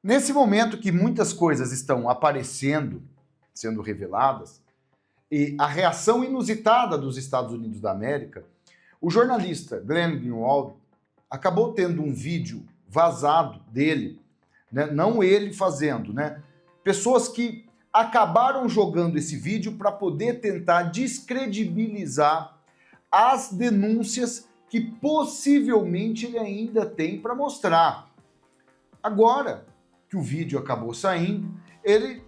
Nesse momento que muitas coisas estão aparecendo, sendo reveladas, e a reação inusitada dos Estados Unidos da América, o jornalista Glenn Greenwald acabou tendo um vídeo vazado dele, né? Não ele fazendo, né? Pessoas que acabaram jogando esse vídeo para poder tentar descredibilizar as denúncias que possivelmente ele ainda tem para mostrar. Agora que o vídeo acabou saindo, ele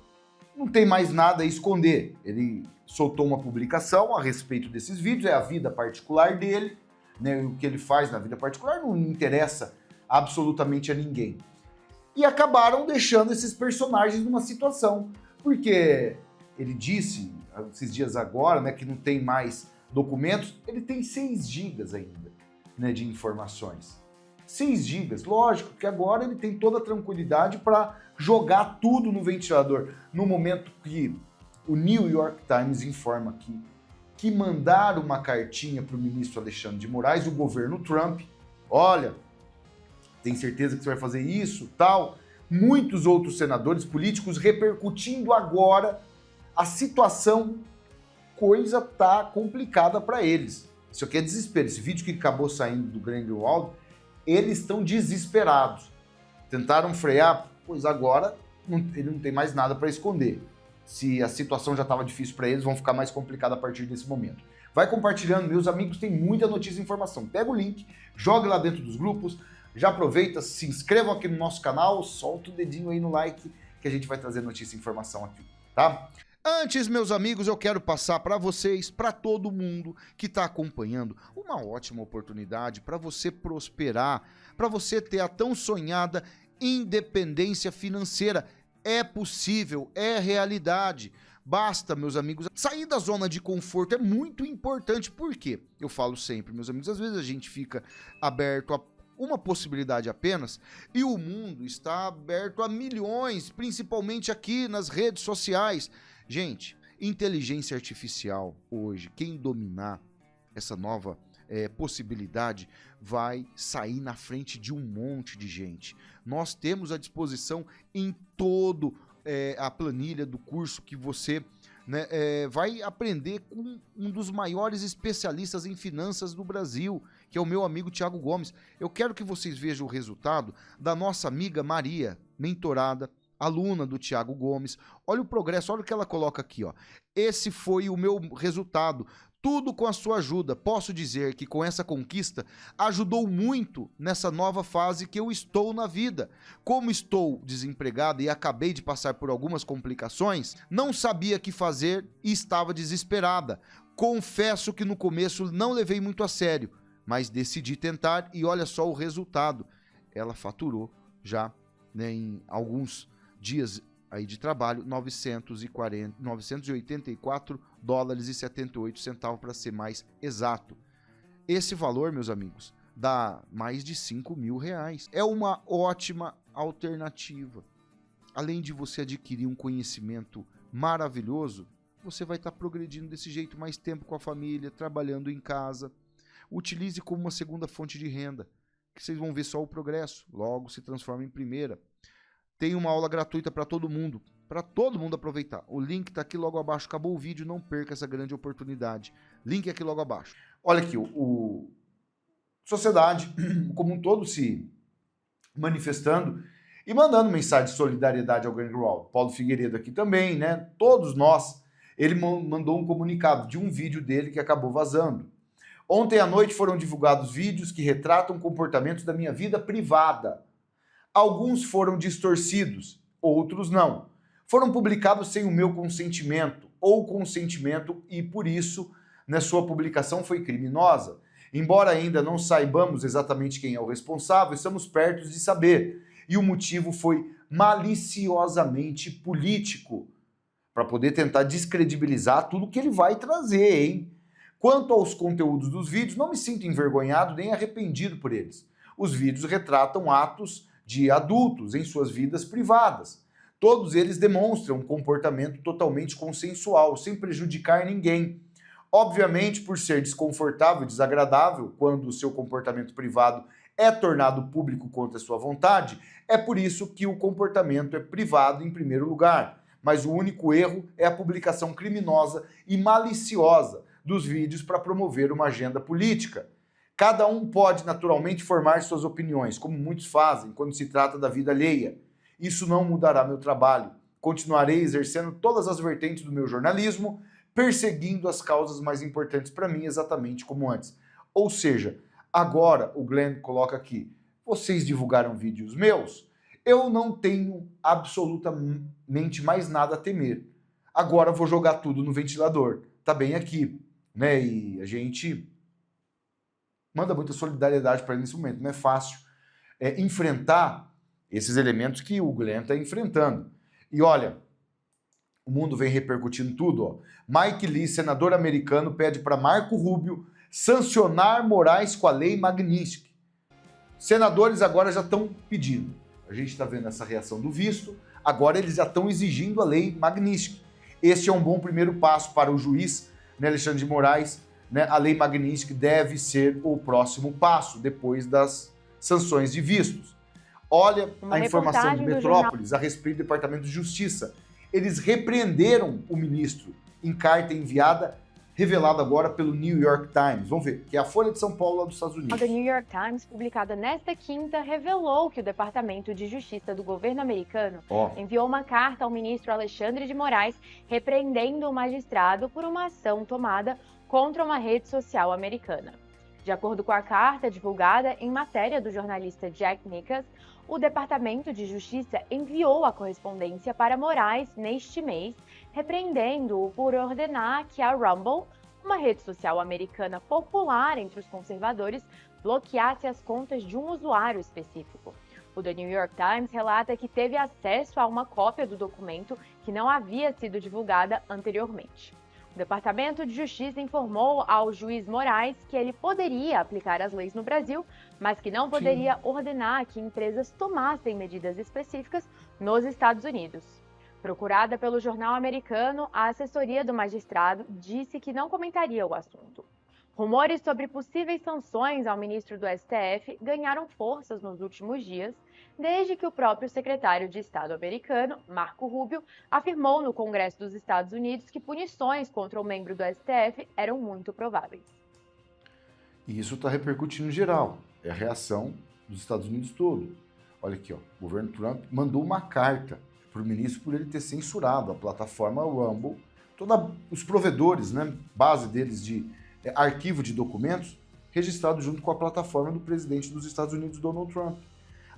não tem mais nada a esconder. Ele soltou uma publicação a respeito desses vídeos, é a vida particular dele, né? O que ele faz na vida particular não interessa absolutamente a ninguém. E acabaram deixando esses personagens numa situação, porque ele disse, esses dias agora, né, que não tem mais documentos, ele tem 6 gigas ainda, né, de informações. 6 gigas, lógico que agora ele tem toda a tranquilidade para jogar tudo no ventilador. No momento que o New York Times informa aqui que mandaram uma cartinha para o ministro Alexandre de Moraes, o governo Trump, olha, tem certeza que você vai fazer isso, tal. Muitos outros senadores políticos repercutindo agora a situação, coisa tá complicada para eles. Isso aqui é desespero. Esse vídeo que acabou saindo do Greenwald, eles estão desesperados. Tentaram frear, pois agora ele não tem mais nada para esconder. Se a situação já estava difícil para eles, vão ficar mais complicada a partir desse momento. Vai compartilhando, meus amigos, tem muita notícia e informação. Pega o link, joga lá dentro dos grupos, já aproveita, se inscrevam aqui no nosso canal, solta o dedinho aí no like, que a gente vai trazer notícia e informação aqui, tá? Antes, meus amigos, eu quero passar para vocês, para todo mundo que está acompanhando, uma ótima oportunidade para você prosperar, para você ter a tão sonhada independência financeira. É possível, é realidade. Basta, meus amigos, sair da zona de conforto é muito importante. Por quê? Eu falo sempre, meus amigos, às vezes a gente fica aberto a uma possibilidade apenas, e o mundo está aberto a milhões, principalmente aqui nas redes sociais. Gente, inteligência artificial hoje, quem dominar essa nova possibilidade vai sair na frente de um monte de gente. Nós temos à disposição em todo a planilha do curso que você vai aprender com um dos maiores especialistas em finanças do Brasil, que é o meu amigo Thiago Gomes. Eu quero que vocês vejam o resultado da nossa amiga Maria, mentorada, aluna do Thiago Gomes. Olha o progresso, olha o que ela coloca aqui, ó. Esse foi o meu resultado, tudo com a sua ajuda. Posso dizer que com essa conquista ajudou muito nessa nova fase que eu estou na vida. Como estou desempregado e acabei de passar por algumas complicações, não sabia o que fazer e estava desesperada. Confesso que no começo não levei muito a sério, mas decidi tentar e olha só o resultado. Ela faturou já, né, em alguns dias aí de trabalho, 984 dólares e 78 centavos para ser mais exato. Esse valor, meus amigos, dá mais de 5 mil reais. É uma ótima alternativa. Além de você adquirir um conhecimento maravilhoso, você vai estar progredindo desse jeito mais tempo com a família, trabalhando em casa. Utilize como uma segunda fonte de renda, que vocês vão ver só o progresso, logo se transforma em primeira. Tem uma aula gratuita para todo mundo aproveitar. O link está aqui logo abaixo. Acabou o vídeo, não perca essa grande oportunidade. Link aqui logo abaixo. Olha aqui, sociedade como um todo se manifestando e mandando mensagem de solidariedade ao Greenwald. Paulo Figueiredo aqui também, né? Todos nós. Ele mandou um comunicado de um vídeo dele que acabou vazando. Ontem à noite foram divulgados vídeos que retratam comportamentos da minha vida privada. Alguns foram distorcidos, outros não. Foram publicados sem o meu consentimento ou consentimento e, por isso, sua publicação foi criminosa. Embora ainda não saibamos exatamente quem é o responsável, estamos perto de saber. E o motivo foi maliciosamente político, para poder tentar descredibilizar tudo que ele vai trazer, hein? Quanto aos conteúdos dos vídeos, não me sinto envergonhado nem arrependido por eles. Os vídeos retratam atos de adultos em suas vidas privadas. Todos eles demonstram um comportamento totalmente consensual, sem prejudicar ninguém. Obviamente, por ser desconfortável e desagradável, quando o seu comportamento privado é tornado público contra sua vontade, é por isso que o comportamento é privado em primeiro lugar. Mas o único erro é a publicação criminosa e maliciosa dos vídeos para promover uma agenda política. Cada um pode naturalmente formar suas opiniões, como muitos fazem quando se trata da vida alheia. Isso não mudará meu trabalho. Continuarei exercendo todas as vertentes do meu jornalismo, perseguindo as causas mais importantes para mim, exatamente como antes. Ou seja, agora o Glenn coloca aqui, vocês divulgaram vídeos meus? Eu não tenho absolutamente mais nada a temer. Agora vou jogar tudo no ventilador. Tá bem aqui, né? E a gente manda muita solidariedade para ele nesse momento. Não é fácil enfrentar esses elementos que o Glenn está enfrentando. E olha, o mundo vem repercutindo tudo. Ó. Mike Lee, senador americano, pede para Marco Rubio sancionar Moraes com a lei Magnitsky. Senadores agora já estão pedindo. A gente está vendo essa reação do visto, agora eles já estão exigindo a lei Magnitsky. Este é um bom primeiro passo para o juiz, né, Alexandre de Moraes. Né, a lei Magnitsky deve ser o próximo passo, depois das sanções de vistos. Olha a informação de Metrópolis a respeito do Departamento de Justiça. Eles repreenderam o ministro em carta enviada, revelada agora pelo New York Times. Vamos ver, que é a Folha de São Paulo lá dos Estados Unidos. A New York Times, publicada nesta quinta, revelou que o Departamento de Justiça do governo americano enviou uma carta ao ministro Alexandre de Moraes repreendendo o magistrado por uma ação tomada contra uma rede social americana. De acordo com a carta divulgada em matéria do jornalista Jack Nickas, o Departamento de Justiça enviou a correspondência para Moraes neste mês, repreendendo-o por ordenar que a Rumble, uma rede social americana popular entre os conservadores, bloqueasse as contas de um usuário específico. O The New York Times relata que teve acesso a uma cópia do documento que não havia sido divulgada anteriormente. O Departamento de Justiça informou ao juiz Moraes que ele poderia aplicar as leis no Brasil, mas que não poderia ordenar que empresas tomassem medidas específicas nos Estados Unidos. Procurada pelo jornal americano, a assessoria do magistrado disse que não comentaria o assunto. Rumores sobre possíveis sanções ao ministro do STF ganharam forças nos últimos dias, desde que o próprio secretário de Estado americano, Marco Rubio, afirmou no Congresso dos Estados Unidos que punições contra o membro do STF eram muito prováveis. E isso está repercutindo em geral. É a reação dos Estados Unidos todo. Olha aqui, ó, o governo Trump mandou uma carta para o ministro por ele ter censurado a plataforma Rumble, todos os provedores, né, base deles de arquivo de documentos, registrado junto com a plataforma do presidente dos Estados Unidos, Donald Trump.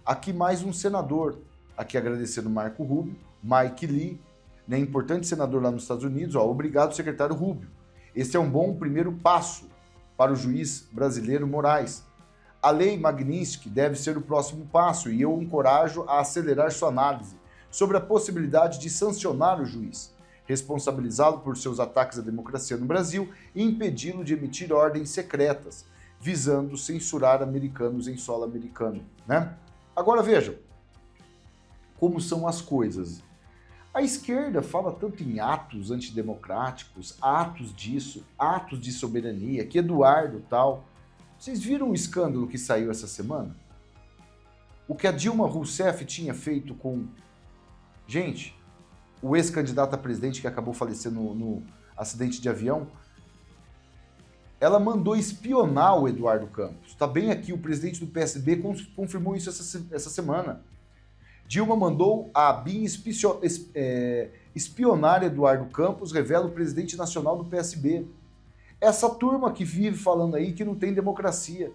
Aqui mais um senador, aqui agradecendo Marco Rubio, Mike Lee, né, importante senador lá nos Estados Unidos, ó, obrigado, secretário Rubio. Esse é um bom primeiro passo para o juiz brasileiro Moraes. A lei Magnitsky deve ser o próximo passo e eu encorajo a acelerar sua análise sobre a possibilidade de sancionar o juiz, responsabilizá-lo por seus ataques à democracia no Brasil e impedi-lo de emitir ordens secretas, visando censurar americanos em solo americano, né? Agora vejam como são as coisas. A esquerda fala tanto em atos antidemocráticos, atos disso, atos de soberania, que Eduardo tal. Vocês viram o escândalo que saiu essa semana? O que a Dilma Rousseff tinha feito com... Gente, o ex-candidato a presidente que acabou falecendo no acidente de avião, ela mandou espionar o Eduardo Campos. Está bem aqui, o presidente do PSB confirmou isso essa semana. Dilma mandou a ABIN espionar Eduardo Campos, revela o presidente nacional do PSB. Essa turma que vive falando aí que não tem democracia.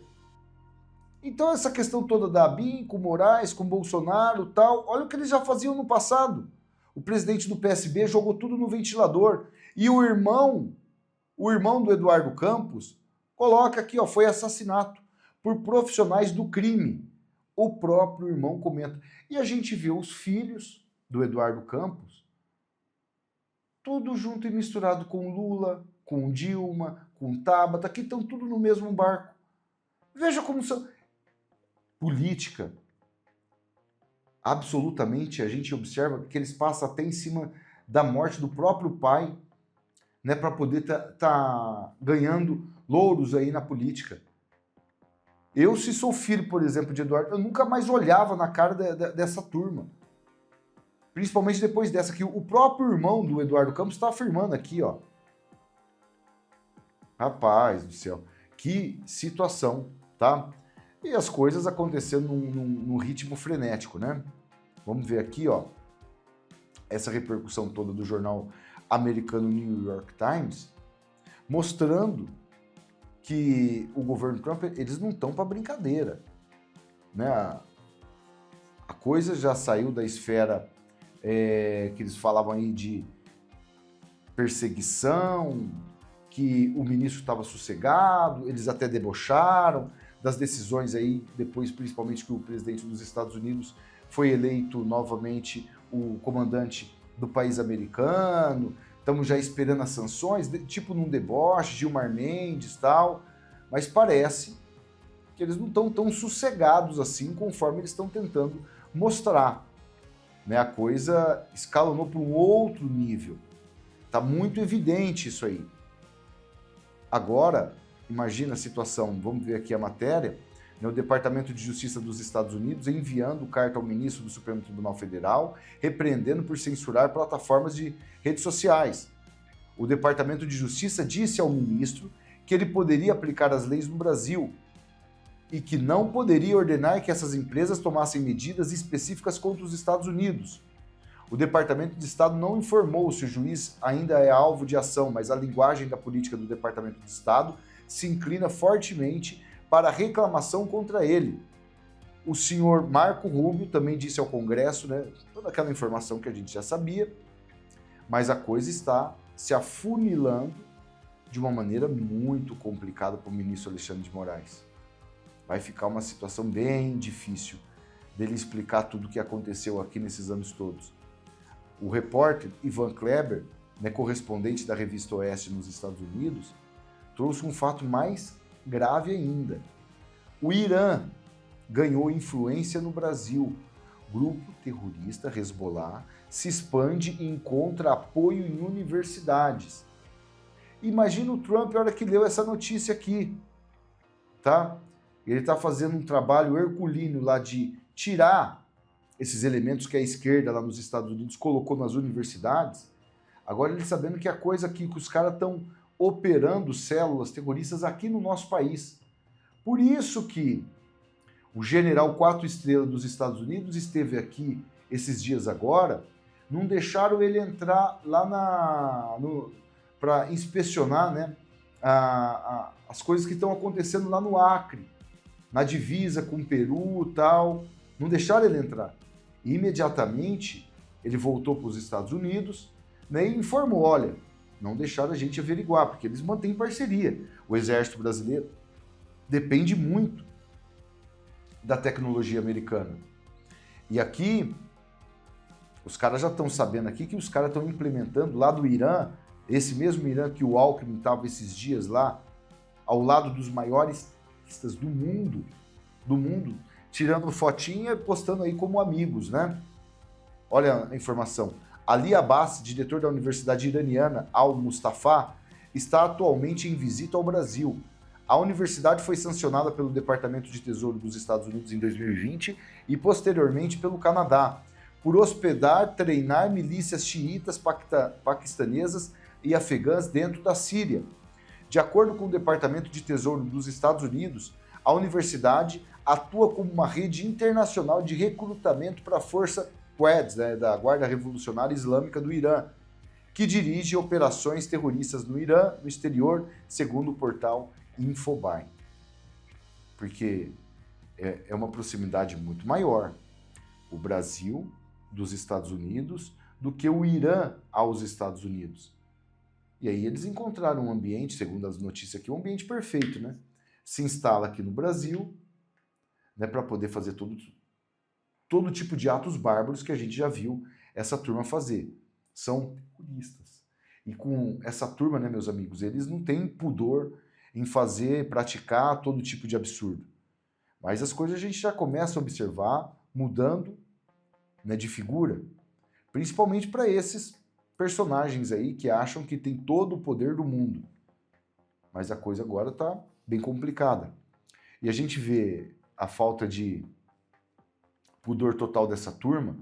Então essa questão toda da ABIN, com Moraes, com Bolsonaro e tal, olha o que eles já faziam no passado. O presidente do PSB jogou tudo no ventilador. E o irmão do Eduardo Campos, coloca aqui, ó, foi assassinato por profissionais do crime. O próprio irmão comenta. E a gente vê os filhos do Eduardo Campos, tudo junto e misturado com Lula, com Dilma, com Tabata, que estão tudo no mesmo barco. Veja como são... Política, absolutamente, a gente observa que eles passam até em cima da morte do próprio pai, né, para poder tá ganhando louros aí na política. Eu, se sou filho, por exemplo, de Eduardo, eu nunca mais olhava na cara dessa turma. Principalmente depois dessa, que o próprio irmão do Eduardo Campos está afirmando aqui, ó. Rapaz do céu, que situação, tá? E as coisas acontecendo num ritmo frenético, né? Vamos ver aqui, ó, essa repercussão toda do jornal americano New York Times, mostrando que o governo Trump, eles não estão para brincadeira, né? A coisa já saiu da esfera que eles falavam aí de perseguição, que o ministro estava sossegado, eles até debocharam das decisões aí, depois principalmente que o presidente dos Estados Unidos foi eleito novamente o comandante do país americano, estamos já esperando as sanções, tipo num deboche, Gilmar Mendes e tal, mas parece que eles não estão tão sossegados assim conforme eles estão tentando mostrar. Né? A coisa escalonou para um outro nível. Está muito evidente isso aí. Agora, imagina a situação, vamos ver aqui a matéria, né, o Departamento de Justiça dos Estados Unidos enviando carta ao ministro do Supremo Tribunal Federal, repreendendo por censurar plataformas de redes sociais. O Departamento de Justiça disse ao ministro que ele poderia aplicar as leis no Brasil e que não poderia ordenar que essas empresas tomassem medidas específicas contra os Estados Unidos. O Departamento de Estado não informou se o juiz ainda é alvo de ação, mas a linguagem da política do Departamento de Estado se inclina fortemente para a reclamação contra ele. O senhor Marco Rubio também disse ao Congresso, né, toda aquela informação que a gente já sabia, mas a coisa está se afunilando de uma maneira muito complicada para o ministro Alexandre de Moraes. Vai ficar uma situação bem difícil dele explicar tudo o que aconteceu aqui nesses anos todos. O repórter Ivan Kleber, né, correspondente da revista Oeste nos Estados Unidos, trouxe um fato mais grave ainda. O Irã ganhou influência no Brasil. Grupo terrorista Hezbollah se expande e encontra apoio em universidades. Imagina o Trump a hora que leu essa notícia aqui, tá? Ele está fazendo um trabalho herculino lá de tirar esses elementos que a esquerda lá nos Estados Unidos colocou nas universidades. Agora ele sabendo que a coisa aqui, que os caras estão operando células terroristas aqui no nosso país. Por isso que o general 4 estrelas dos Estados Unidos esteve aqui esses dias agora, não deixaram ele entrar lá para inspecionar, né, as coisas que estão acontecendo lá no Acre, na divisa com o Peru e tal, não deixaram ele entrar. E imediatamente ele voltou para os Estados Unidos, né, e informou, olha, não deixaram a gente averiguar, porque eles mantêm parceria. O Exército Brasileiro depende muito da tecnologia americana. E aqui, os caras já estão sabendo aqui que os caras estão implementando lá do Irã, esse mesmo Irã que o Alckmin estava esses dias lá, ao lado dos maiores terroristas do mundo, tirando fotinha e postando aí como amigos, né? Olha a informação. Ali Abbas, diretor da Universidade Iraniana Al-Mustafa, está atualmente em visita ao Brasil. A universidade foi sancionada pelo Departamento de Tesouro dos Estados Unidos em 2020 e posteriormente pelo Canadá, por hospedar, treinar milícias xiitas paquistanesas e afegãs dentro da Síria. De acordo com o Departamento de Tesouro dos Estados Unidos, a universidade atua como uma rede internacional de recrutamento para a Força Quds, né, da Guarda Revolucionária Islâmica do Irã, que dirige operações terroristas no Irã, no exterior, segundo o portal Infobae. Porque é uma proximidade muito maior, o Brasil dos Estados Unidos, do que o Irã aos Estados Unidos. E aí eles encontraram um ambiente, segundo as notícias aqui, um ambiente perfeito, né? Se instala aqui no Brasil, né, para poder fazer todo tipo de atos bárbaros que a gente já viu essa turma fazer. São terroristas. E com essa turma, né, meus amigos, eles não têm pudor em praticar todo tipo de absurdo. Mas as coisas a gente já começa a observar mudando, né, de figura, principalmente para esses personagens aí que acham que tem todo o poder do mundo. Mas a coisa agora está bem complicada. E a gente vê a falta de pudor total dessa turma,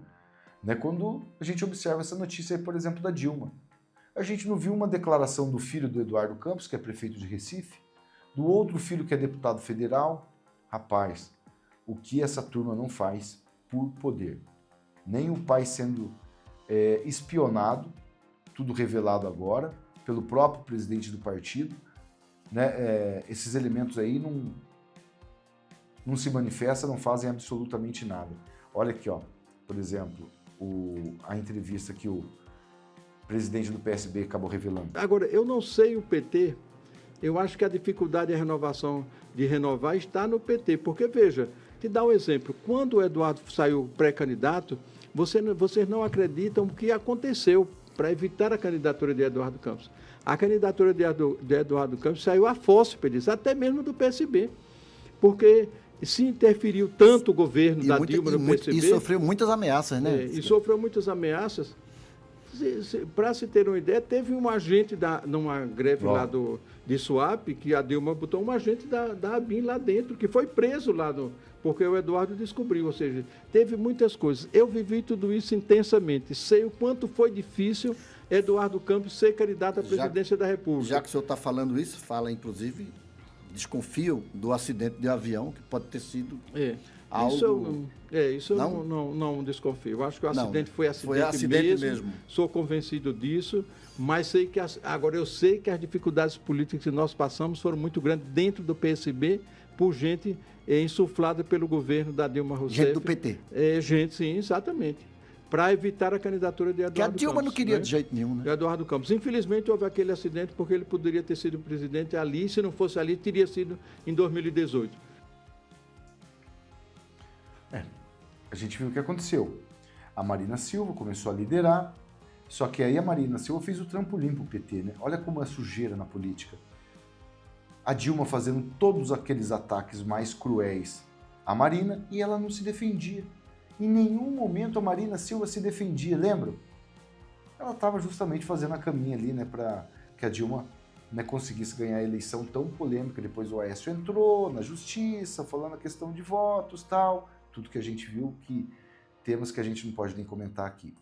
né, quando a gente observa essa notícia aí, por exemplo, da Dilma. A gente não viu uma declaração do filho do Eduardo Campos, que é prefeito de Recife, do outro filho que é deputado federal. Rapaz, o que essa turma não faz por poder? Nem o pai sendo espionado, tudo revelado agora, pelo próprio presidente do partido, né? Esses elementos aí não se manifestam, não fazem absolutamente nada. Olha aqui, ó, por exemplo, a entrevista que o presidente do PSB acabou revelando. Agora, eu não sei o PT, eu acho que a dificuldade de renovar está no PT, porque, veja, te dá um exemplo, quando o Eduardo saiu pré-candidato, vocês não acreditam o que aconteceu para evitar a candidatura de Eduardo Campos. A candidatura de Eduardo Campos saiu a fósseis, até mesmo do PSB, porque se interferiu tanto o governo da Dilma no PSB... E sofreu muitas ameaças, né? E sofreu muitas ameaças. Para se ter uma ideia, teve um agente numa greve lá de Suape, que a Dilma botou um agente da ABIN lá dentro, que foi preso lá, porque o Eduardo descobriu, ou seja, teve muitas coisas. Eu vivi tudo isso intensamente, sei o quanto foi difícil Eduardo Campos ser candidato à presidência da República. Já que o senhor está falando isso, fala inclusive, desconfio do acidente de avião, que pode ter sido... algo... Isso eu não desconfio. Eu acho que o acidente foi acidente mesmo. Sou convencido disso, mas sei que agora eu sei que as dificuldades políticas que nós passamos foram muito grandes dentro do PSB por gente insuflada pelo governo da Dilma Rousseff. Gente do PT. Gente, sim, exatamente. Para evitar a candidatura de Eduardo Campos. Que a Dilma não queria de jeito nenhum, né? Eduardo Campos. Infelizmente houve aquele acidente porque ele poderia ter sido presidente ali, se não fosse ali, teria sido em 2018. A gente viu o que aconteceu. A Marina Silva começou a liderar, só que aí a Marina Silva fez o trampolim pro PT, né? Olha como é sujeira na política. A Dilma fazendo todos aqueles ataques mais cruéis à Marina e ela não se defendia. Em nenhum momento a Marina Silva se defendia, lembram? Ela estava justamente fazendo a caminha ali, né, para que a Dilma, né, conseguisse ganhar a eleição tão polêmica. Depois o Aécio entrou na justiça, falando a questão de votos, tal... Tudo que a gente viu, que temas que a gente não pode nem comentar aqui.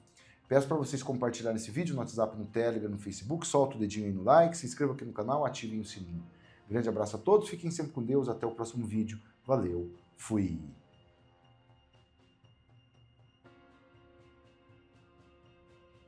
Peço para vocês compartilharem esse vídeo no WhatsApp, no Telegram, no Facebook, solta o dedinho aí no like, se inscreva aqui no canal, ativem o sininho. Grande abraço a todos, fiquem sempre com Deus, até o próximo vídeo. Valeu, fui!